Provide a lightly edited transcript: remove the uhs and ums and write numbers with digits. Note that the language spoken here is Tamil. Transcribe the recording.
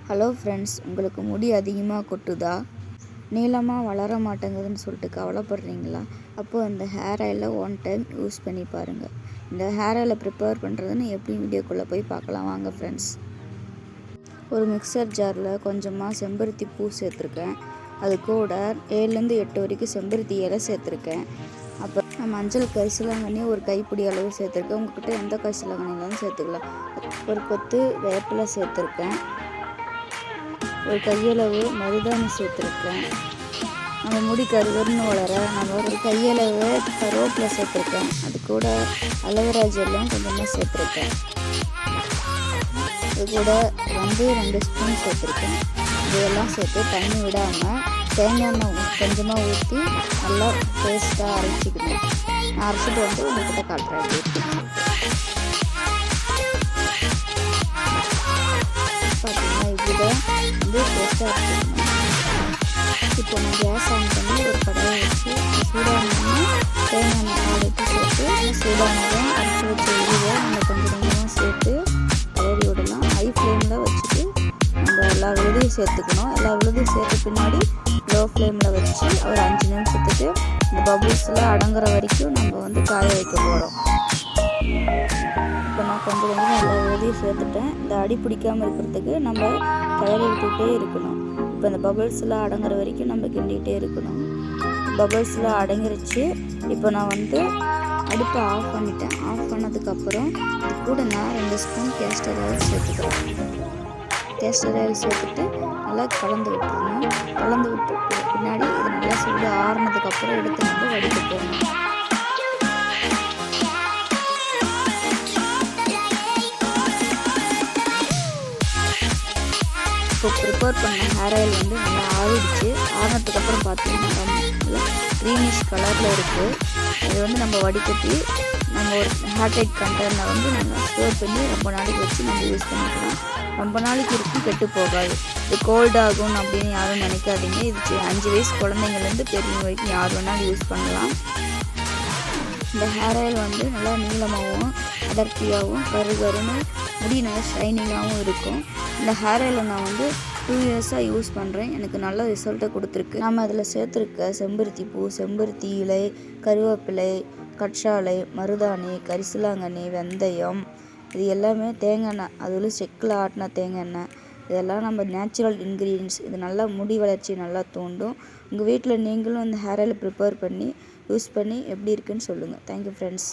ஹலோ ஃப்ரெண்ட்ஸ், உங்களுக்கு முடி அதிகமாக கொட்டுதா, நீளமாக வளர மாட்டேங்குதுன்னு சொல்லிட்டு கவலைப்படுறீங்களா? அப்போது இந்த ஹேர் ஆயிலை ஒன் டைம் யூஸ் பண்ணி பாருங்கள். இந்த ஹேர் ஆயிலை ப்ரிப்பேர் பண்ணுறதுன்னு எப்படி வீடியோக்குள்ளே போய் பார்க்கலாம் வாங்க ஃப்ரெண்ட்ஸ். ஒரு மிக்சர் ஜாரில் கொஞ்சமாக செம்பருத்தி பூ சேர்த்துருக்கேன். அது கூட 7லேருந்து 8 வரைக்கும் செம்பருத்தி இலை சேர்த்துருக்கேன். அப்புறம் மஞ்சள் கரிசலாங்கண்ணி ஒரு கைப்பிடி அளவு சேர்த்துருக்கேன். உங்கள்கிட்ட எந்த கரிசலாங்கண்ணினாலும் சேர்த்துக்கலாம். ஒரு கொத்து வேப்பிலை சேர்த்துருக்கேன். ஒரு கையளவு மருதாணி சேர்த்துருக்கேன். நம்ம முடி கருகருன்னு வளர நம்ம ஒரு கையளவு கருவேப்பிலை சேர்த்துருக்கேன். அது கூட அலோவேரா ஜெல்லும் கொஞ்சமாக சேர்த்துருக்கேன். அது கூட 2 ஸ்பூன் சேர்த்துருக்கேன். இதெல்லாம் சேர்த்து தண்ணி விடாமல் தேங்காய் எண்ணெய் கொஞ்சமாக ஊற்றி நல்லா பேஸ்ட்டாக அரைச்சிக்கணும். நான் அரைச்சிட்டு வந்து உங்கள்கிட்ட காட்டுறேன். பார்த்தீங்கன்னா இப்படி வந்து பேஸ்ட்டாக அரைச்சிக்கணும். இப்போ நான் கேஸ் ஆன் பண்ணி ஒரு கடாயை வச்சு சூடானோன்னா தேங்காய் எண்ணெய் எடுத்து சேர்த்து சூடானதும் அரைச்சி வச்ச இதை நம்ம கொஞ்சம் கொஞ்சமாக சேர்த்து கிளறி விடலாம். ஹை ஃப்ளேமில் வச்சுட்டு நம்ம எல்லா விழுதையும் சேர்த்துக்கணும். எல்லா விழுதையும் சேர்த்த பின்னாடி லோ ஃப்ளேமில் வச்சு ஒரு 5 நிமிஷத்துக்கு இந்த பபுள்ஸ்லாம் அடங்குற வரைக்கும் நம்ம வந்து காய வைக்க போகிறோம். இப்போ நான் கொஞ்சம் கொஞ்சமாக எல்லா விழுதையும் சேர்த்துட்டேன். இந்த அடி பிடிக்காமல் இருக்கிறதுக்கு நம்ம கிளறி விட்டுகிட்டே இருக்கணும். இப்போ இந்த பபுள்ஸ்லாம் அடங்குற வரைக்கும் நம்ம கிண்டிகிட்டே இருக்கணும். பபுள்ஸ்லாம் அடங்கிருச்சு. இப்போ நான் வந்து அடுப்பை ஆஃப் பண்ணிட்டேன். ஆஃப் பண்ணதுக்கப்புறம் இது கூட நான் 2 ஸ்பூன் கேஸ்டர் ஆயில் சேர்த்துக்கிறேன். கேஸ்டர் ஆயில் சேர்த்துட்டு நல்லா கலந்து விட்டுருணும். கலந்து விட்டு பின்னாடி இது நல்லா சூடு ஆறுனதுக்கப்புறம் எடுத்து நம்ம வடிக்க போகணும். இப்போ ப்ரிப்பேர் பண்ண ஹேர் ஆயில் வந்து நல்லா ஆறிடுச்சு. ஆறினதுக்கப்புறம் பார்த்தீங்கன்னா நல்லா க்ரீனிஷ் கலரில் இருக்குது. இது வந்து நம்ம வடிகட்டி நம்ம ஒரு ஹேர் டைட் கண்டெய்னரில் வந்து நம்ம ஸ்டோர் பண்ணி ரொம்ப நாளைக்கு வச்சு நம்ம யூஸ் பண்ணிக்கலாம். ரொம்ப நாளைக்கு இருக்கும், கெட்டு போகாது. இது கோல்ட் ஆகும் அப்படின்னு யாரும் நினைக்காதீங்க. இது 5 வயசு குழந்தைங்கள்லேருந்து பெரியவங்க வரைக்கும் யார் வேணாலும் யூஸ் பண்ணலாம். இந்த ஹேர் ஆயில் வந்து நல்லா நீளமாகவும் அடர்த்தியாகவும் கருகருன்னு முடி நல்லா ஷைனிங்காகவும் இருக்கும். இந்த ஹேர் ஆயிலை நான் வந்து 2 இயர்ஸாக யூஸ் பண்ணுறேன். எனக்கு நல்ல ரிசல்ட்டை கொடுத்துருக்கு. நம்ம அதில் சேர்த்துருக்க செம்பருத்தி பூ, செம்பருத்தி இலை, கருவேப்பிலை, கற்றாழை, மருதாணி, கரிசலாங்கண்ணி, வெந்தயம், இது எல்லாமே தேங்காய் எண்ணெய், அதில் செக்கில் ஆட்டின தேங்காய் எண்ணெய், இதெல்லாம் நம்ம நேச்சுரல் இன்க்ரீடியன்ட்ஸ். இது நல்லா முடி வளர்ச்சி நல்லா தூண்டும். உங்கள் வீட்டில் நீங்களும் இந்த ஹேர் ஆயில் ப்ரிப்பேர் பண்ணி யூஸ் பண்ணி எப்படி இருக்குன்னு சொல்லுங்கள். Thank you friends.